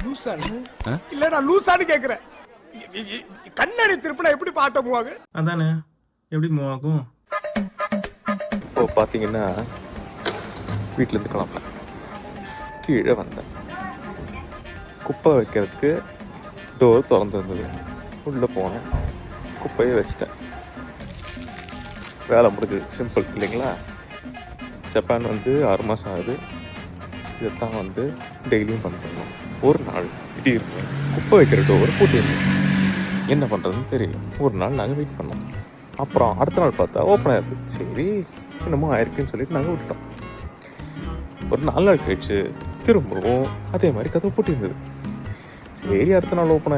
லூசானு இல்ல நான் லூசானு கேக்குறேன். கண்ணாடி திருப்பினா எப்படி பாட்ட மூவாங்க? அதானே எப்படி மூவ் ஆகும்? இப்போ பார்த்தீங்கன்னா வீட்டிலேருந்து கிளம்புனேன், கீழே வந்தேன். குப்பை வைக்கிறதுக்கு டோர் திறந்துருந்தது. உள்ளே போனேன், குப்பையை வச்சிட்டேன். வேலை முடிஞ்சது. சிம்பிள் இல்லைங்களா? ஜப்பான் வந்து 6 மாதம் ஆகுது. இதைத்தான் வந்து டெய்லியும் பண்ணுறோம். ஒரு நாள் திடீர்னு குப்பை வைக்கிற டோர் பூட்டிருந்தோம். என்ன பண்ணுறதுன்னு தெரியல. ஒரு நாள் நாங்கள் வெயிட் பண்ணோம். அப்புறம் அடுத்த நாள் பார்த்தா ஓப்பன் ஆகிருக்கு. சரி என்னமோ ஆயிருக்குன்னு சொல்லிட்டு நாங்கள் விட்டுட்டோம். ஒரு 4 நாள் கழிச்சு திரும்பவும் அதே மாதிரி கதவு பூட்டியிருந்தது. சரி அடுத்த நாள் ஓப்பன்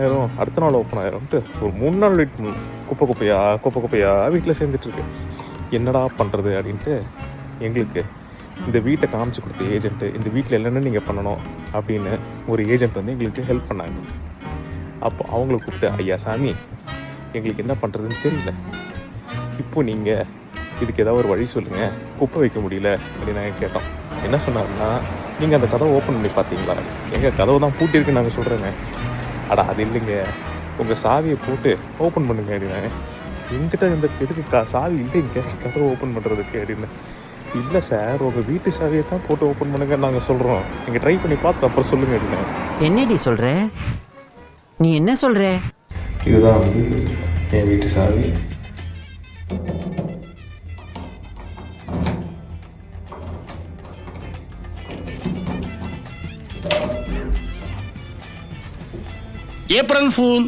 ஆயிரும்ட்டு ஒரு 3 நாள் வெயிட் பண்ணோம். குப்பை குப்பையாக வீட்டில் சேர்ந்துட்டுருக்கு. என்னடா பண்ணுறது அப்படின்ட்டு எங்களுக்கு இந்த வீட்டை காமிச்சு கொடுத்த ஏஜென்ட்டு, இந்த வீட்டில் என்னென்ன நீங்கள் பண்ணணும் அப்படின்னு ஒரு ஏஜென்ட் வந்து எங்களுக்கு ஹெல்ப் பண்ணாங்க. அப்போ அவங்கள கூப்பிட்டு, ஐயா சாமி எங்களுக்கு என்ன பண்ணுறதுன்னு தெரியல, இப்போ நீங்கள் இதுக்கு ஏதாவது ஒரு வழி சொல்லுங்கள், குப்பை வைக்க முடியல அப்படின்னு நாங்கள் கேட்டோம். என்ன சொன்னாருன்னா, நீங்கள் அந்த கதவை ஓப்பன் பண்ணி பார்த்தீங்களா? எங்கள் கதவை தான் பூட்டியிருக்குன்னு நாங்கள் சொல்கிறேங்க. அடா அது இல்லைங்க, உங்கள் சாவியை போட்டு ஓப்பன் பண்ணுங்க அப்படின்னாங்க. எங்கிட்ட இந்த இதுக்கு சாவி இல்லைங்க கதவை ஓப்பன் பண்ணுறதுக்கு அப்படின்னு. இல்லை சார், உங்கள் வீட்டு சாவியை தான் போட்டு ஓப்பன் பண்ணுங்கன்னு நாங்கள் சொல்கிறோம், நீங்கள் ட்ரை பண்ணி பார்த்துட்டு அப்புறம் சொல்லுங்கள் அப்படின்னு. என்னடி சொல்ற? நீ என்ன சொல்ற? இதுதான் வந்து என் வீட்டு சாவி. April fool.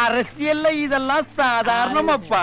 அரசியல்ல இதெல்லாம் சாதாரணமாப்பா.